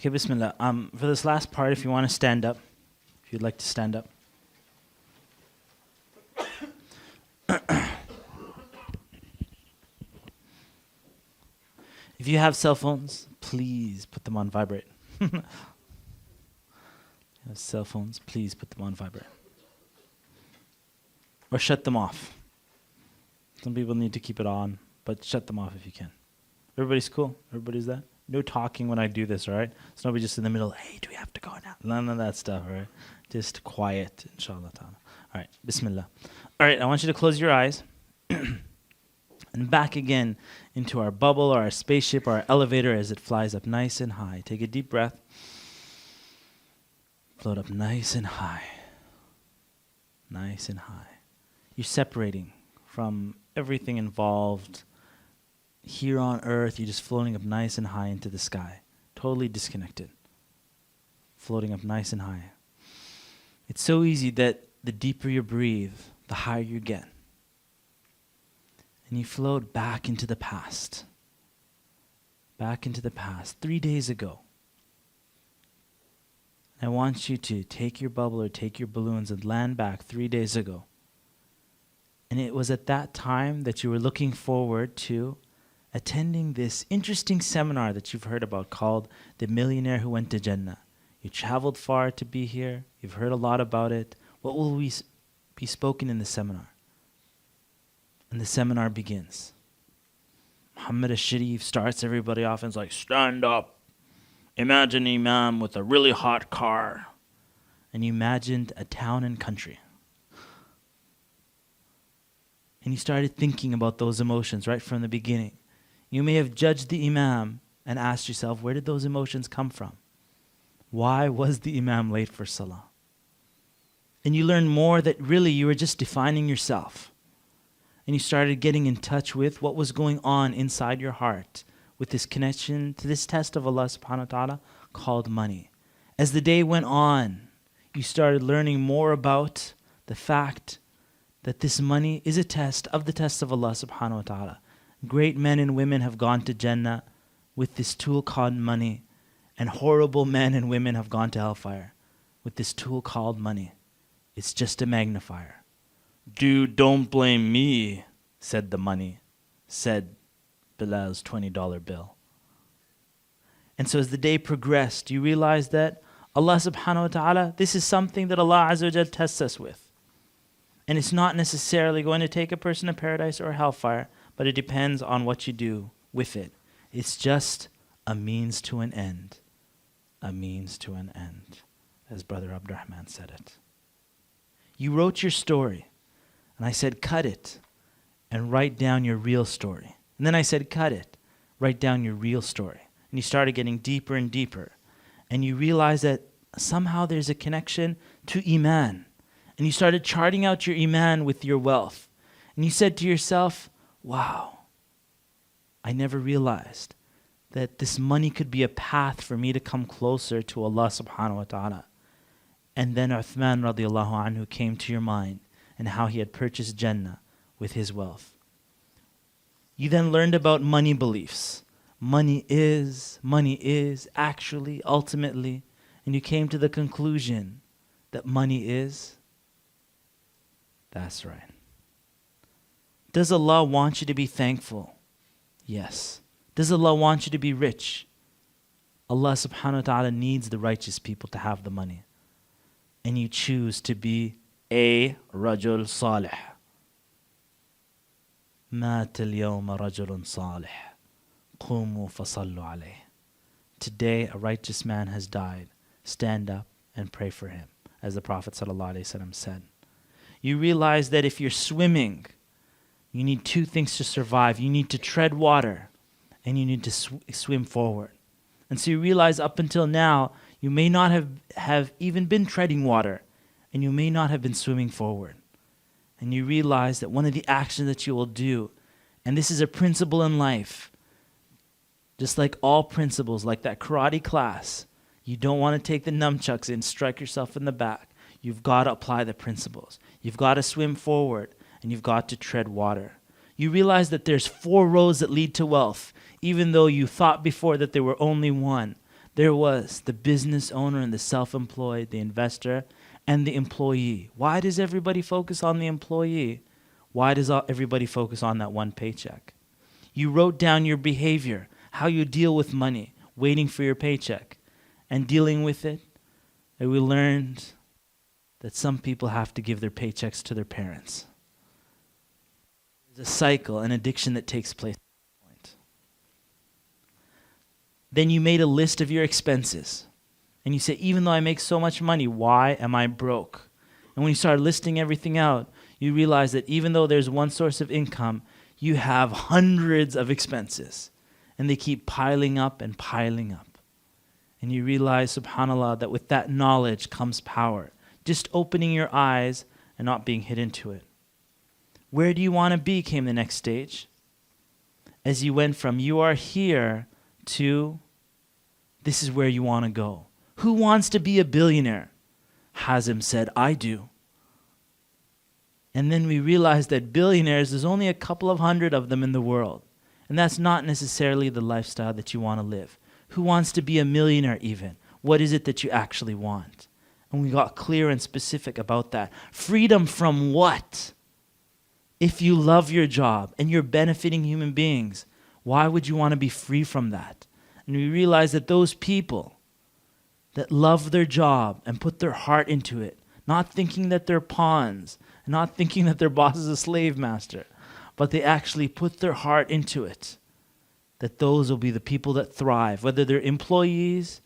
Okay, bismillah. For this last part, if you want to stand up, if you'd like to stand up. If you have cell phones, please put them on vibrate. If you have cell phones, please put them on vibrate. Or shut them off. Some people need to keep it on, but shut them off if you can. Everybody's cool? Everybody's that? No talking when I do this, all right? So nobody just in the middle, hey, do we have to go now? None of that stuff, all right? Just quiet, inshallah ta'ala. All right, bismillah. All right, I want you to close your eyes. And back again into our bubble or our spaceship or our elevator as it flies up nice and high. Take a deep breath. Float up nice and high. Nice and high. You're separating from everything involved. Here on earth, you're just floating up nice and high into the sky. Totally disconnected. Floating up nice and high. It's so easy that the deeper you breathe, the higher you get. And you float back into the past. Back into the past. 3 days ago. I want you to take your bubble or take your balloons and land back 3 days ago. And it was at that time that you were looking forward to attending this interesting seminar that you've heard about called The Millionaire Who Went to Jannah. You traveled far to be here. You've heard a lot about it. What will be spoken in the seminar? And the seminar begins. Muhammad al-Sharif starts everybody off and is like, stand up. Imagine an imam with a really hot car. And you imagined a town and country. And you started thinking about those emotions right from the beginning. You may have judged the imam and asked yourself, where did those emotions come from? Why was the imam late for salah? And you learned more that really you were just defining yourself. And you started getting in touch with what was going on inside your heart with this connection to this test of Allah subhanahu wa ta'ala called money. As the day went on, you started learning more about the fact that this money is a test of the test of Allah subhanahu wa ta'ala. Great men and women have gone to Jannah with this tool called money, and horrible men and women have gone to hellfire with this tool called money. It's just a magnifier. Dude, don't blame me, said the money, said Bilal's $20 bill. And so as the day progressed, you realized that Allah subhanahu wa ta'ala, this is something that Allah azza wa jal tests us with. And it's not necessarily going to take a person to paradise or hellfire, but it depends on what you do with it. It's just a means to an end. A means to an end, as Brother Abdurrahman said it. You wrote your story. And I said, cut it and write down your real story. And then I said, cut it, write down your real story. And you started getting deeper and deeper. And you realized that somehow there's a connection to Iman. And you started charting out your Iman with your wealth. And you said to yourself, wow, I never realized that this money could be a path for me to come closer to Allah subhanahu wa ta'ala. And then Uthman radiallahu anhu came to your mind, and how he had purchased Jannah with his wealth. You then learned about money beliefs. Money is, actually, ultimately, and you came to the conclusion that money is. That's right. Does Allah want you to be thankful? Yes. Does Allah want you to be rich? Allah subhanahu wa ta'ala needs the righteous people to have the money. And you choose to be a رجل صالح. مات اليوم رجل صالح. قوموا فصلوا عليه. Today a righteous man has died. Stand up and pray for him, as the Prophet ﷺ said. You realize that if you're swimming, you need two things to survive. You need to tread water, and you need to swim forward. And so you realize up until now, you may not have even been treading water, and you may not have been swimming forward. And you realize that one of the actions that you will do, and this is a principle in life, just like all principles, like that karate class, you don't want to take the nunchucks and strike yourself in the back. You've got to apply the principles. You've got to swim forward, and you've got to tread water. You realize that there's 4 roads that lead to wealth, even though you thought before that there were only one. There was the business owner and the self-employed, the investor, and the employee. Why does everybody focus on the employee? Why does everybody focus on that one paycheck? You wrote down your behavior, how you deal with money, waiting for your paycheck, and dealing with it. And we learned that some people have to give their paychecks to their parents. There's a cycle, an addiction that takes place at that point. Then you made a list of your expenses. And you say, even though I make so much money, why am I broke? And when you start listing everything out, you realize that even though there's one source of income, you have hundreds of expenses. And they keep piling up and piling up. And you realize, subhanAllah, that with that knowledge comes power. Just opening your eyes and not being hit into it. Where do you want to be came the next stage. As you went from you are here to this is where you want to go. Who wants to be a billionaire? Hazim said, I do. And then we realized that billionaires, there's only a couple of hundred of them in the world. And that's not necessarily the lifestyle that you want to live. Who wants to be a millionaire even? What is it that you actually want? And we got clear and specific about that. Freedom from what? If you love your job and you're benefiting human beings, why would you want to be free from that? And we realized that those people that love their job and put their heart into it, not thinking that they're pawns, not thinking that their boss is a slave master, but they actually put their heart into it, that those will be the people that thrive. Whether they're employees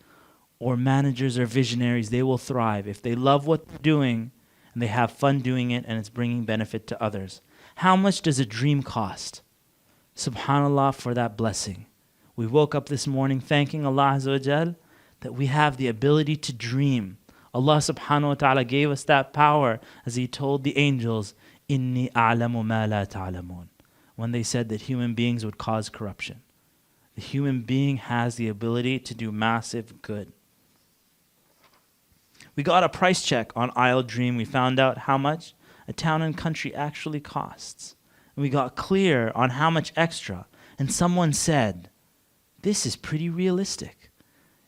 or managers or visionaries, they will thrive if they love what they're doing and they have fun doing it and it's bringing benefit to others. How much does a dream cost? Subhanallah for that blessing. We woke up this morning thanking Allah Azza wa Jal that we have the ability to dream. Allah subhanahu wa ta'ala gave us that power as He told the angels, Inni a'lamu ma la ta'lamun, when they said that human beings would cause corruption. The human being has the ability to do massive good. We got a price check on Isle Dream. We found out how much a town and country actually costs. And we got clear on how much extra. And someone said, this is pretty realistic.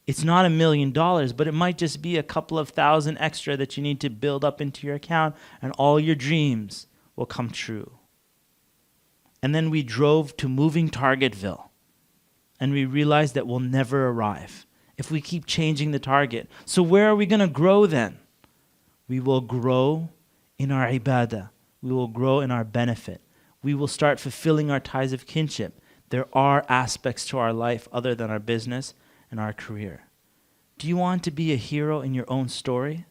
It's not $1 million, but it might just be a couple of thousand extra that you need to build up into your account, and all your dreams will come true. And then we drove to moving Targetville, and we realized that we'll never arrive if we keep changing the target. So where are we going to grow then? We will grow in our ibadah. We will grow in our benefit. We will start fulfilling our ties of kinship. There are aspects to our life other than our business and our career. Do you want to be a hero in your own story?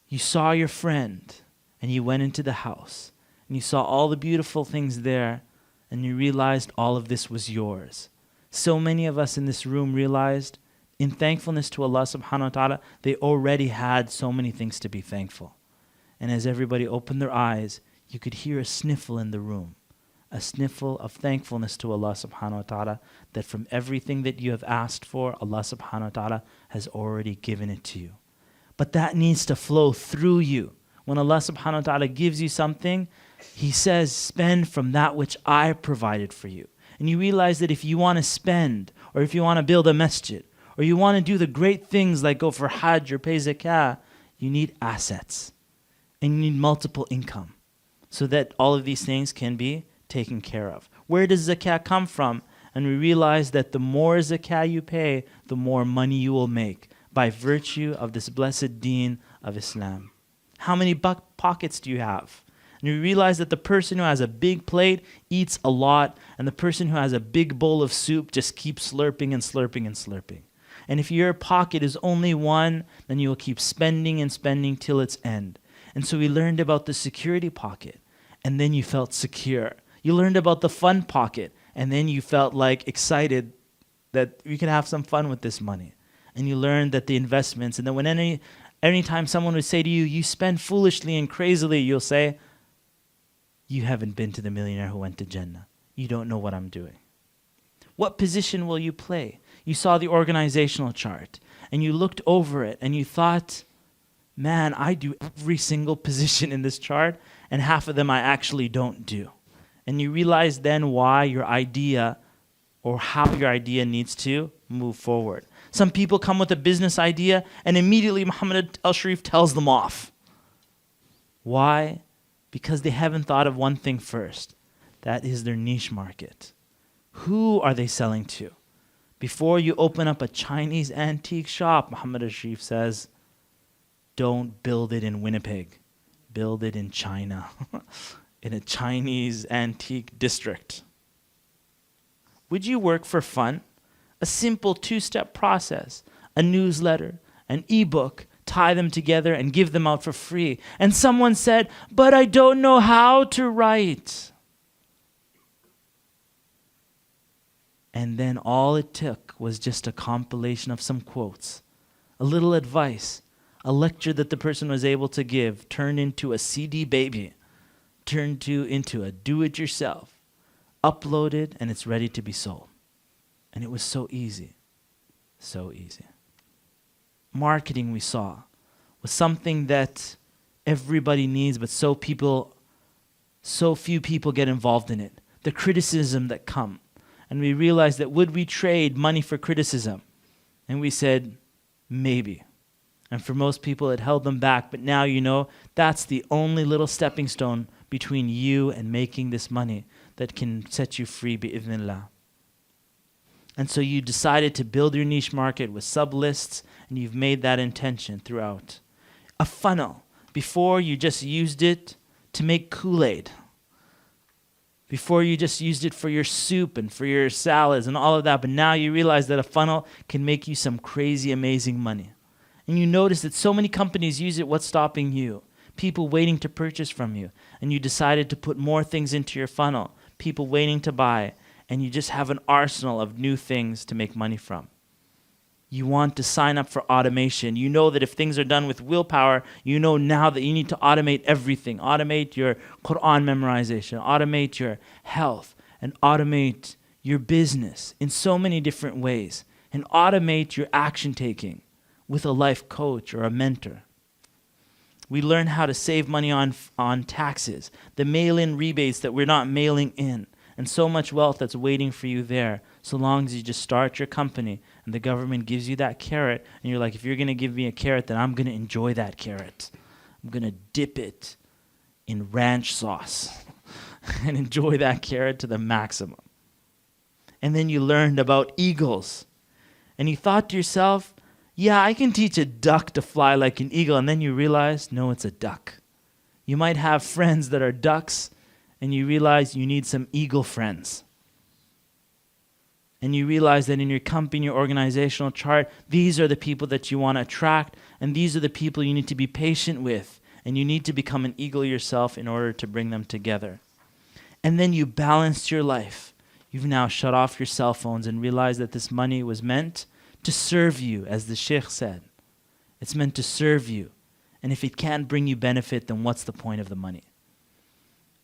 You saw your friend and you went into the house and you saw all the beautiful things there and you realized all of this was yours. So many of us in this room realized in thankfulness to Allah subhanahu wa ta'ala, they already had so many things to be thankful. And as everybody opened their eyes, you could hear a sniffle in the room. A sniffle of thankfulness to Allah subhanahu wa ta'ala, that from everything that you have asked for, Allah subhanahu wa ta'ala has already given it to you. But that needs to flow through you. When Allah subhanahu wa ta'ala gives you something, He says, spend from that which I provided for you. And you realize that if you want to spend, or if you want to build a masjid, or you want to do the great things like go for hajj or pay zakah, you need assets. And you need multiple income, so that all of these things can be taken care of. Where does zakah come from? And we realize that the more zakah you pay, the more money you will make by virtue of this blessed deen of Islam. How many pockets do you have? And we realize that the person who has a big plate eats a lot, and the person who has a big bowl of soup just keeps slurping and slurping and slurping. And if your pocket is only one, then you will keep spending and spending till its end. And so we learned about the security pocket, and then you felt secure. You learned about the fun pocket, and then you felt like excited that you can have some fun with this money. And you learned that the investments, and then when anytime someone would say to you, you spend foolishly and crazily, you'll say, you haven't been to the millionaire who went to Jannah. You don't know what I'm doing. What position will you play? You saw the organizational chart, and you looked over it, and you thought, man, I do every single position in this chart, and half of them I actually don't do. And you realize then why your idea or how your idea needs to move forward. Some people come with a business idea and immediately Muhammad al-Sharif tells them off. Why? Because they haven't thought of one thing first. That is their niche market. Who are they selling to? Before you open up a Chinese antique shop, Muhammad al-Sharif says, don't build it in Winnipeg. Build it in China, in a Chinese antique district. Would you work for fun? A simple 2-step process, a newsletter, an ebook, tie them together and give them out for free. And someone said, but I don't know how to write. And then all it took was just a compilation of some quotes, a little advice, a lecture that the person was able to give, turned into a CD baby, turned into a do-it-yourself, uploaded, and it's ready to be sold. And it was so easy, so easy. Marketing, we saw, was something that everybody needs, but so few people get involved in it. The criticism that come. And we realized that would we trade money for criticism? And we said, maybe. And for most people, it held them back. But now you know that's the only little stepping stone between you and making this money that can set you free, bi'idhnillah. And so you decided to build your niche market with sub-lists, and you've made that intention throughout. A funnel. Before, you just used it to make Kool-Aid. Before, you just used it for your soup and for your salads and all of that. But now you realize that a funnel can make you some crazy, amazing money. And you notice that so many companies use it. What's stopping you? People waiting to purchase from you. And you decided to put more things into your funnel. People waiting to buy. And you just have an arsenal of new things to make money from. You want to sign up for automation. You know that if things are done with willpower, you know now that you need to automate everything. Automate your Quran memorization, automate your health, and automate your business in so many different ways. And automate your action taking with a life coach or a mentor. We learn how to save money on taxes, the mail-in rebates that we're not mailing in. And so much wealth that's waiting for you there, so long as you just start your company and the government gives you that carrot, and you're like, if you're going to give me a carrot, then I'm going to enjoy that carrot. I'm going to dip it in ranch sauce and enjoy that carrot to the maximum. And then you learned about eagles. And you thought to yourself, yeah, I can teach a duck to fly like an eagle. And then you realize, no, it's a duck. You might have friends that are ducks, and you realize you need some eagle friends. And you realize that in your company, your organizational chart, these are the people that you want to attract, and these are the people you need to be patient with, and you need to become an eagle yourself in order to bring them together. And then you balanced your life. You've now shut off your cell phones and realized that this money was meant to serve you, as the Sheikh said. It's meant to serve you. And if it can't bring you benefit, then what's the point of the money?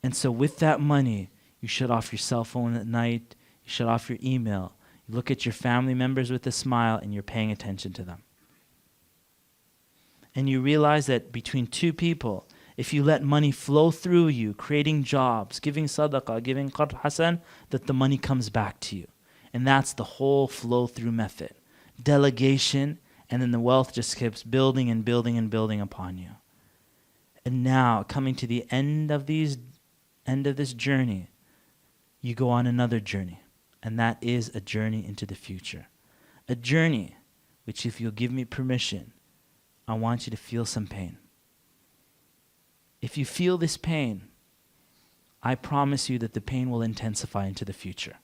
And so with that money, you shut off your cell phone at night, you shut off your email, you look at your family members with a smile, and you're paying attention to them. And you realize that between two people, if you let money flow through you, creating jobs, giving sadaqah, giving qard hasan, that the money comes back to you. And that's the whole flow-through method. Delegation, and then the wealth just keeps building and building and building upon you. And now, coming to the end of this journey, you go on another journey, and that is a journey into the future. A journey which, if you'll give me permission, I want you to feel some pain. If you feel this pain, I promise you that the pain will intensify into the future.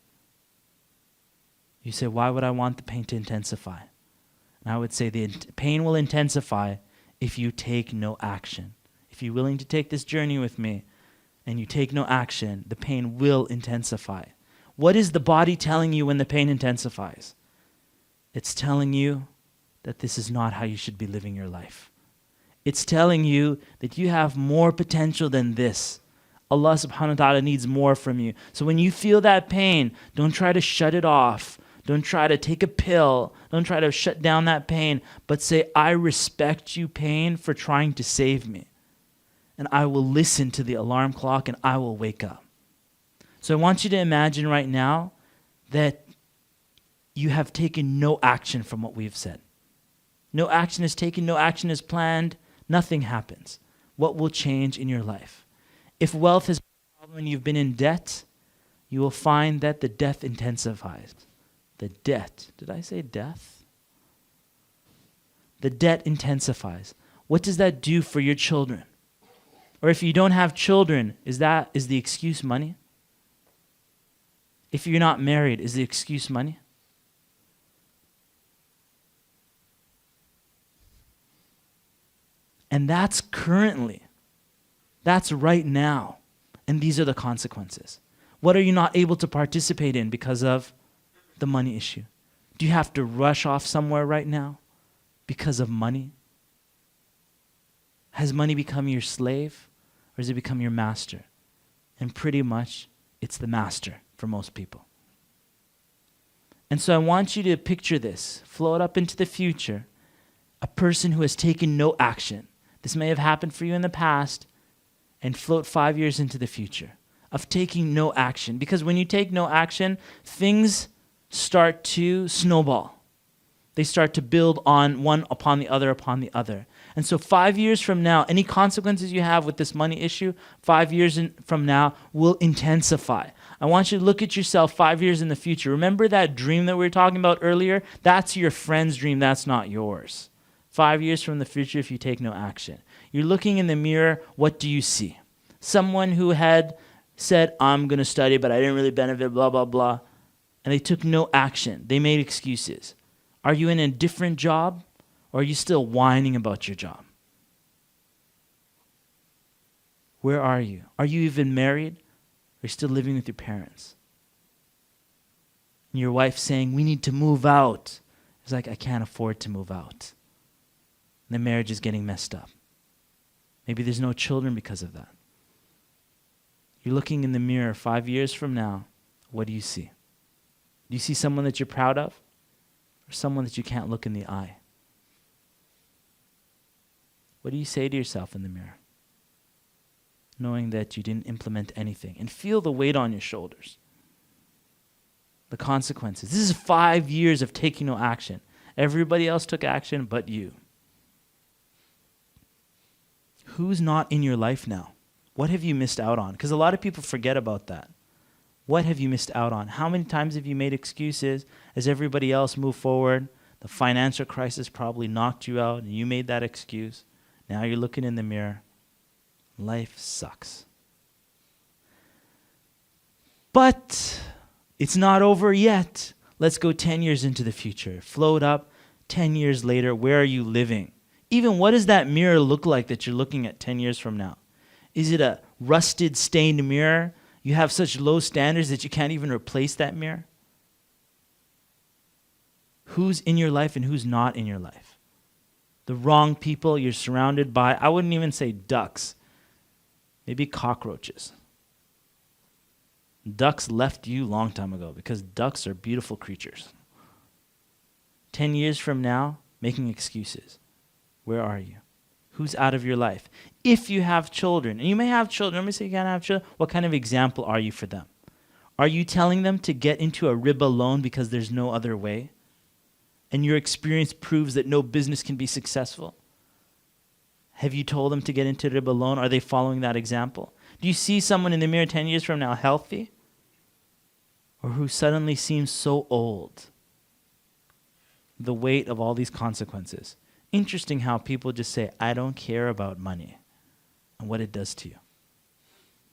You say, why would I want the pain to intensify? And I would say the pain will intensify if you take no action. If you're willing to take this journey with me and you take no action, the pain will intensify. What is the body telling you when the pain intensifies? It's telling you that this is not how you should be living your life. It's telling you that you have more potential than this. Allah subhanahu wa ta'ala needs more from you. So when you feel that pain, don't try to shut it off. Don't try to take a pill. Don't try to shut down that pain. But say, I respect you, pain, for trying to save me. And I will listen to the alarm clock and I will wake up. So I want you to imagine right now that you have taken no action from what we have said. No action is taken, no action is planned, nothing happens. What will change in your life? If wealth is a problem and you've been in debt, you will find that the debt intensifies. The debt, did I say death? The debt intensifies. What does that do for your children? Or if you don't have children, is the excuse money? If you're not married, is the excuse money? And that's currently. That's right now. And these are the consequences. What are you not able to participate in because of the money issue? Do you have to rush off somewhere right now because of money? Has money become your slave or has it become your master? And pretty much it's the master for most people. And so I want you to picture this, float up into the future, a person who has taken no action. This may have happened for you in the past, and float 5 years into the future of taking no action. Because when you take no action, things start to snowball. They start to build on one upon the other upon the other. And so 5 years from now, any consequences you have with this money issue, 5 years from now will intensify. I want you to look at yourself 5 years in the future. Remember that dream that we were talking about earlier? That's your friend's dream. That's not yours. 5 years from the future, if you take no action. You're looking in the mirror, what do you see? Someone who had said, I'm going to study, but I didn't really benefit, blah, blah, blah. And they took no action. They made excuses. Are you in a different job, or are you still whining about your job? Where are you? Are you even married, or are you still living with your parents? And your wife saying, we need to move out. It's like, I can't afford to move out. And the marriage is getting messed up. Maybe there's no children because of that. You're looking in the mirror 5 years from now. What do you see? Do you see someone that you're proud of? Or someone that you can't look in the eye? What do you say to yourself in the mirror? Knowing that you didn't implement anything. And feel the weight on your shoulders. The consequences. This is 5 years of taking no action. Everybody else took action but you. Who's not in your life now? What have you missed out on? Because a lot of people forget about that. What have you missed out on? How many times have you made excuses as everybody else moved forward? The financial crisis probably knocked you out and you made that excuse. Now you're looking in the mirror. Life sucks. But it's not over yet. Let's go 10 years into the future. Float up 10 years later. Where are you living? Even what does that mirror look like that you're looking at 10 years from now? Is it a rusted, stained mirror? You have such low standards that you can't even replace that mirror? Who's in your life and who's not in your life? The wrong people you're surrounded by. I wouldn't even say ducks. Maybe cockroaches. Ducks left you a long time ago because ducks are beautiful creatures. 10 years from now, making excuses. Where are you? Who's out of your life? If you have children, and you may have children, let me say you can't have children, what kind of example are you for them? Are you telling them to get into a riba loan because there's no other way? And your experience proves that no business can be successful? Have you told them to get into riba loan? Are they following that example? Do you see someone in the mirror 10 years from now healthy? Or who suddenly seems so old? The weight of all these consequences. Interesting how people just say, I don't care about money and what it does to you.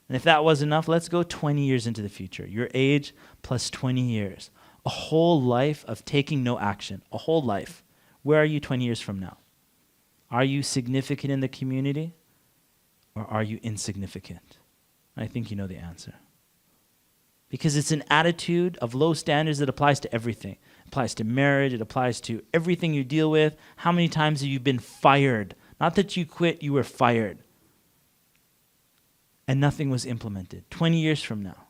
And if that was enough, let's go 20 years into the future. Your age plus 20 years. A whole life of taking no action. A whole life. Where are you 20 years from now? Are you significant in the community or are you insignificant? I think you know the answer. Because it's an attitude of low standards that applies to everything. It applies to marriage. It applies to everything you deal with. How many times have you been fired? Not that you quit, you were fired. And nothing was implemented. 20 years from now.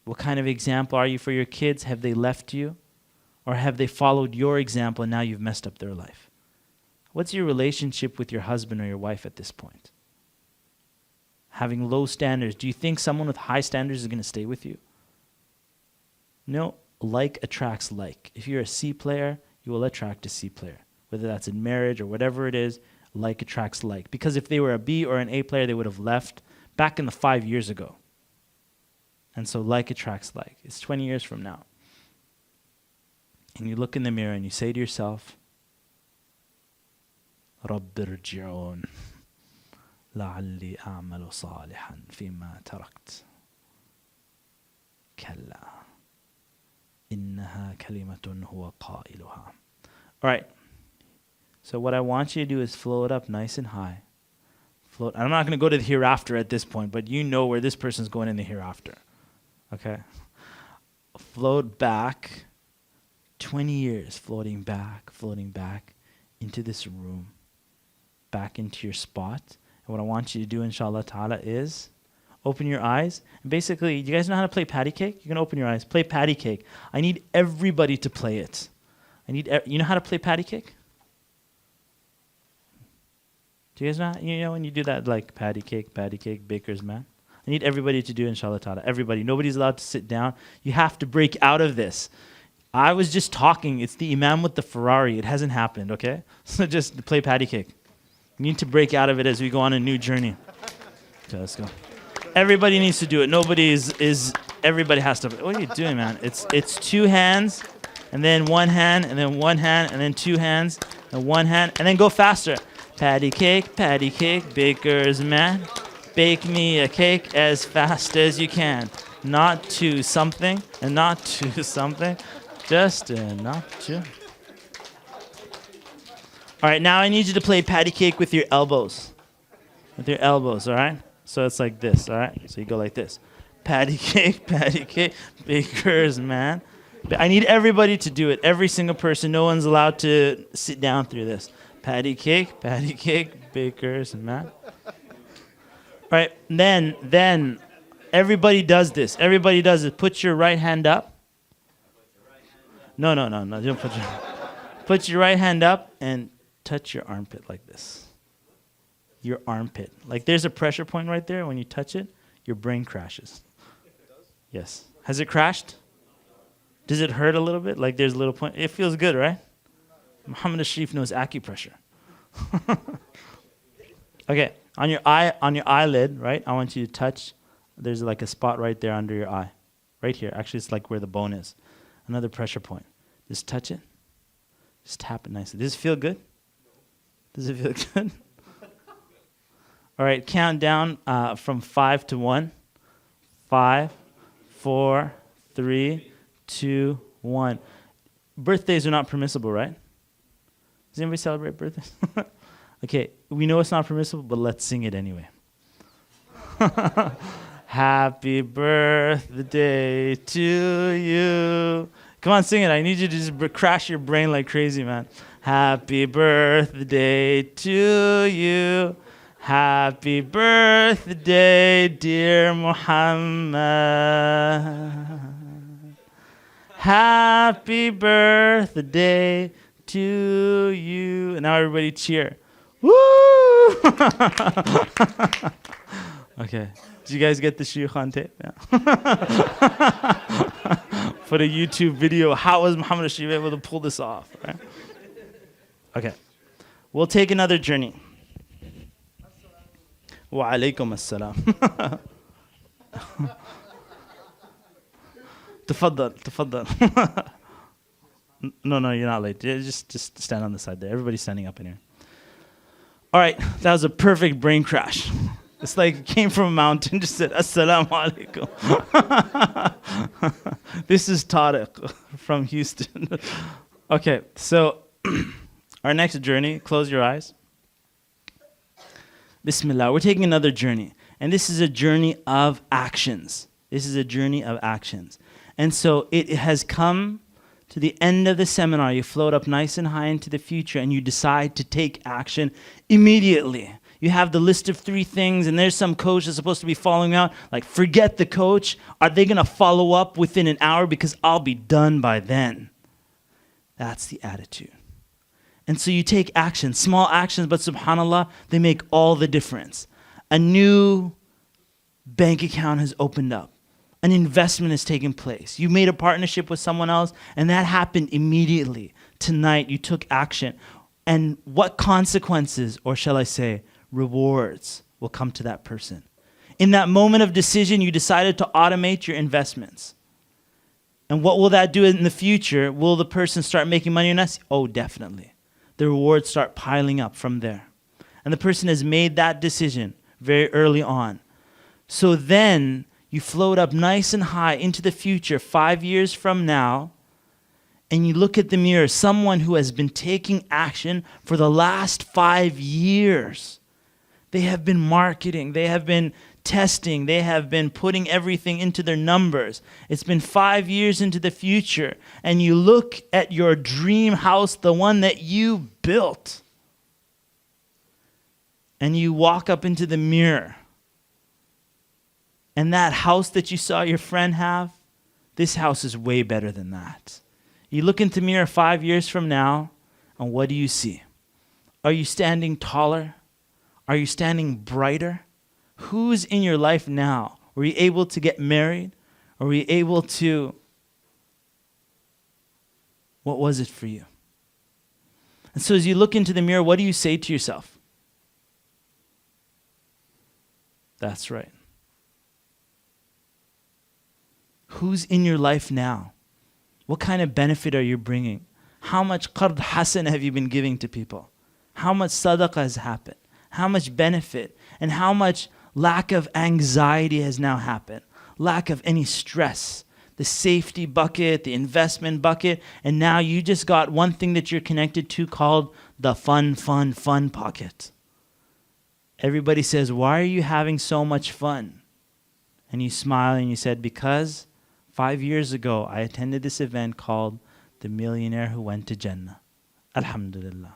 What kind of example are you for your kids? Have they left you? Or have they followed your example and now you've messed up their life? What's your relationship with your husband or your wife at this point? Having low standards. Do you think someone with high standards is going to stay with you? No. like attracts like. If you're a C player, you will attract a C player. Whether that's in marriage or whatever it is, like attracts like. Because if they were a B or an A player, they would have left back in the 5 years ago. And so like attracts like. It's 20 years from now. And you look in the mirror and you say to yourself, رَبِّ ارْجِعُونَ لَعَلِّي أَعْمَلُ صَالِحًا فِيمَا تَرَكْتُ كَلَّا إِنَّهَا كَلِمَةٌ هُوَ قَائِلُهَا. All right. So what I want you to do is float up nice and high. Float. I'm not going to go to the hereafter at this point, but you know where this person's going in the hereafter. Okay? Float back 20 years, floating back into this room, back into your spot. And what I want you to do, inshallah ta'ala, is open your eyes. And basically, you guys know how to play patty cake? You can open your eyes. Play patty cake. I need everybody to play it. You know how to play patty cake? Do you guys know? You know when you do that, like patty cake, baker's man? I need everybody to do, inshallah ta'ala. Everybody. Nobody's allowed to sit down. You have to break out of this. I was just talking. It's the Imam with the Ferrari. It hasn't happened, okay? So just play patty cake. You need to break out of it as we go on a new journey. Okay, let's go. Everybody needs to do it. Everybody has to. What are you doing, man? It's two hands, and then one hand, and then one hand, and then two hands, and one hand, and then go faster. Patty cake, baker's man. Bake me a cake as fast as you can. Not to something, and not to something. Just not to. All right, now I need you to play patty cake with your elbows. With your elbows, all right? So it's like this, all right? So you go like this. Patty cake, baker's man. I need everybody to do it. Every single person. No one's allowed to sit down through this. Patty cake, baker's man. All right, then everybody does this. Everybody does it. Put your right hand up. No. Don't put your right hand up and touch your armpit like this. Your armpit. Like there's a pressure point right there. When you touch it, your brain crashes. It does? Yes. Has it crashed? Does it hurt a little bit? Like there's a little point. It feels good, right? Muhammad Ashrif knows acupressure. Okay. On your eyelid, right? I want you to touch. There's like a spot right there under your eye. Right here. Actually, it's like where the bone is. Another pressure point. Just touch it. Just tap it nicely. Does it feel good? Does it feel good? All right, count down from 5 to 1. 5, 4, 3, 2, 1. Birthdays are not permissible, right? Does anybody celebrate birthdays? Okay, we know it's not permissible, but let's sing it anyway. Happy birthday to you. Come on, sing it. I need you to just crash your brain like crazy, man. Happy birthday to you. Happy birthday, dear Muhammad. Happy birthday to you. And now everybody cheer. Woo! Okay. Did you guys get the Shiur on tape? Yeah. For the YouTube video, how was Muhammad Ashrif able to pull this off? Right? Okay. We'll take another journey. Wa alaykum assalam. Tafaddal. No, you're not late. Just stand on the side there. Everybody's standing up in here. All right, that was a perfect brain crash. It's like it came from a mountain, just said, Assalamu alaikum. This is Tariq from Houston. Okay, so our next journey, close your eyes. Bismillah, we're taking another journey. And this is a journey of actions. And so it has come to the end of the seminar. You float up nice and high into the future and you decide to take action immediately. You have the list of 3 things and there's some coach that's supposed to be following out. Like, forget the coach. Are they going to follow up within an hour because I'll be done by then? That's the attitude. And so you take action, small actions, but subhanAllah, they make all the difference. A new bank account has opened up. an investment is taking place. You made a partnership with someone else, and that happened immediately. Tonight, you took action. And what consequences, or shall I say, rewards, will come to that person? In that moment of decision, you decided to automate your investments. And what will that do in the future? Will the person start making money on us? Oh, definitely. The rewards start piling up from there. And the person has made that decision very early on. So then you float up nice and high into the future 5 years from now, and you look at the mirror, someone who has been taking action for the last 5 years. They have been marketing, they have been testing, they have been putting everything into their numbers. It's been 5 years into the future, and you look at your dream house, the one that you built, and you walk up into the mirror, and that house that you saw your friend have, this house is way better than that. You look into the mirror 5 years from now, and what do you see? Are you standing taller? Are you standing brighter? Who's in your life now? Were you able to get married? Or were you able to... What was it for you? And so as you look into the mirror, what do you say to yourself? That's right. Who's in your life now? What kind of benefit are you bringing? How much qard hasan have you been giving to people? How much sadaqah has happened? How much benefit? And how much lack of anxiety has now happened? Lack of any stress. The safety bucket, the investment bucket, and now you just got one thing that you're connected to called the fun pocket. Everybody says, why are you having so much fun? And you smile and you said, because 5 years ago, I attended this event called The Millionaire Who Went to Jannah. Alhamdulillah.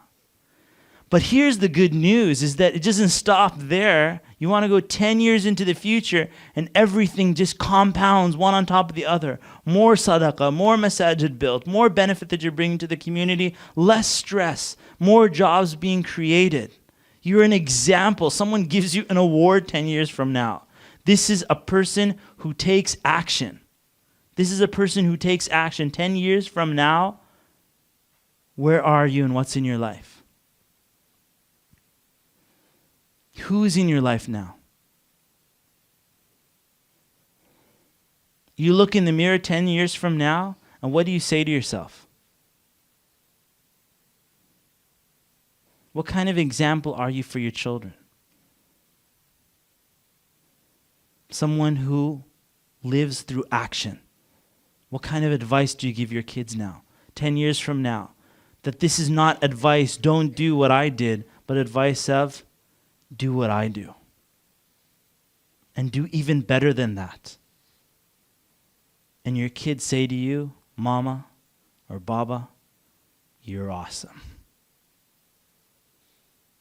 But here's the good news, is that it doesn't stop there. You want to go 10 years into the future, and everything just compounds one on top of the other. More sadaqah, more masajid built, more benefit that you're bringing to the community, less stress, more jobs being created. You're an example. Someone gives you an award 10 years from now. This is a person who takes action. This is a person who takes action 10 years from now. Where are you and what's in your life? Who's in your life now? You look in the mirror 10 years from now, and what do you say to yourself? What kind of example are you for your children? Someone who lives through action. What kind of advice do you give your kids now, 10 years from now? That this is not advice, don't do what I did, but advice of, do what I do. And do even better than that. And your kids say to you, Mama or Baba, you're awesome.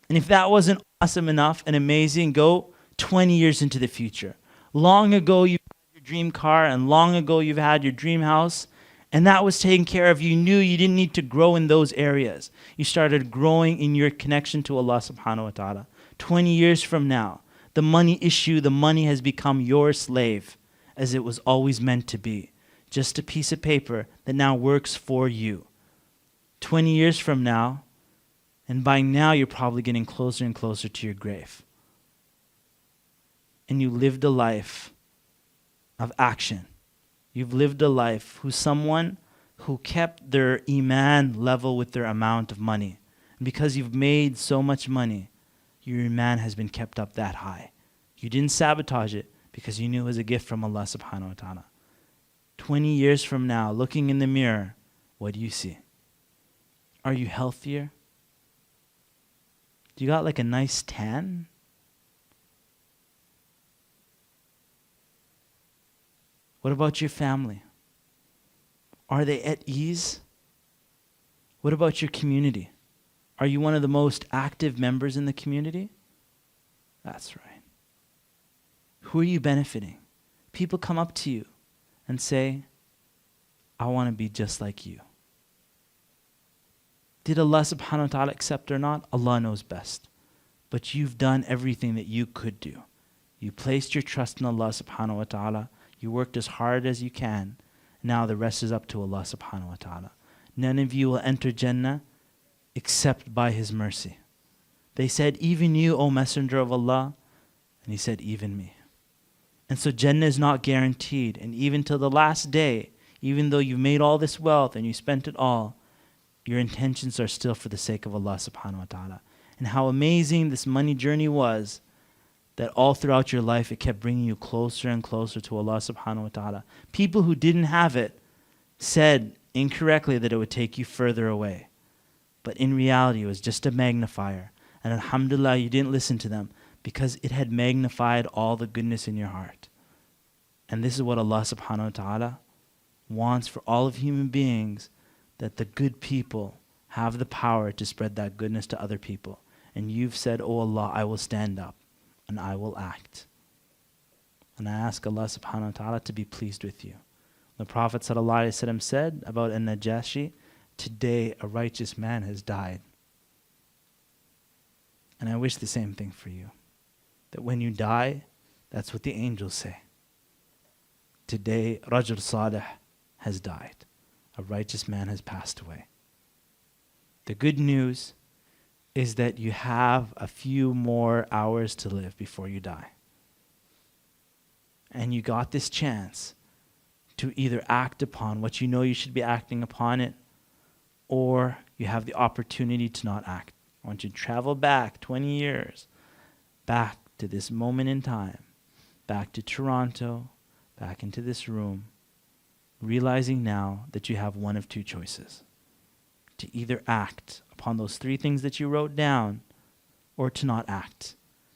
And if that wasn't awesome enough and amazing, go 20 years into the future. Long ago, you had your dream car, and long ago, you've had your dream house, and that was taken care of. You knew you didn't need to grow in those areas. You started growing in your connection to Allah subhanahu wa ta'ala. 20 years from now, the money issue, the money has become your slave, as it was always meant to be. Just a piece of paper that now works for you. 20 years from now, and by now you're probably getting closer and closer to your grave. And you lived a life of action. You've lived a life who's someone who kept their iman level with their amount of money. And because you've made so much money, your iman has been kept up that high. You didn't sabotage it because you knew it was a gift from Allah subhanahu wa ta'ala. 20 years from now, looking in the mirror, what do you see? Are you healthier? Do you got like a nice tan? What about your family? Are they at ease? What about your community? Are you one of the most active members in the community? That's right. Who are you benefiting? People come up to you and say, I want to be just like you. Did Allah subhanahu wa ta'ala accept or not? Allah knows best. But you've done everything that you could do. You placed your trust in Allah subhanahu wa ta'ala. You worked as hard as you can. Now the rest is up to Allah subhanahu wa ta'ala. None of you will enter Jannah except by His mercy. They said, even you, O Messenger of Allah. And He said, even me. And so Jannah is not guaranteed. And even till the last day, even though you've made all this wealth and you spent it all, your intentions are still for the sake of Allah subhanahu wa ta'ala. And how amazing this money journey was, that all throughout your life it kept bringing you closer and closer to Allah subhanahu wa ta'ala. People who didn't have it said incorrectly that it would take you further away. But in reality, it was just a magnifier. And alhamdulillah, you didn't listen to them because it had magnified all the goodness in your heart. And this is what Allah subhanahu wa ta'ala wants for all of human beings, that the good people have the power to spread that goodness to other people. And you've said, oh Allah, I will stand up and I will act. And I ask Allah subhanahu wa ta'ala to be pleased with you. The Prophet sallallahu alaihi wasallam said about An-Najashi, today a righteous man has died. And I wish the same thing for you. That when you die, that's what the angels say. Today, Rajul Salih has died. A righteous man has passed away. The good news is that you have a few more hours to live before you die. And you got this chance to either act upon what you know you should be acting upon it, or you have the opportunity to not act. I want you to travel back 20 years, back to this moment in time, back to Toronto, back into this room, realizing now that you have one of two choices. To either act upon those three things that you wrote down, or to not act.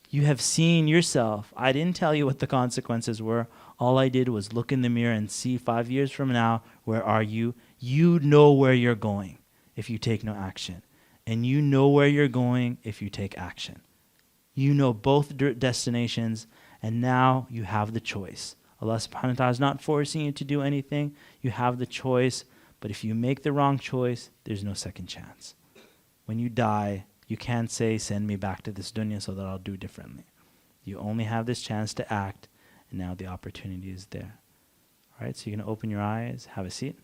You have seen yourself. I didn't tell you what the consequences were. All I did was look in the mirror and see 5 years from now, where are you? You know where you're going if you take no action. And you know where you're going if you take action. You know both destinations, and now you have the choice. Allah subhanahu wa ta'ala is not forcing you to do anything. You have the choice, but if you make the wrong choice, there's no second chance. When you die, you can't say, send me back to this dunya so that I'll do differently. You only have this chance to act, and now the opportunity is there. All right, so you're going to open your eyes, have a seat.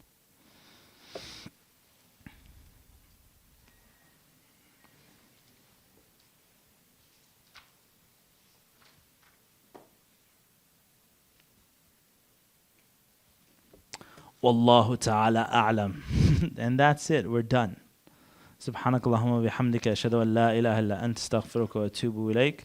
Wallahu ta'ala a'lam. And that's it, we're done. سبحانك اللهم وبحمدك أشهد أن لا إله إلا أنت استغفرك وأتوب إليك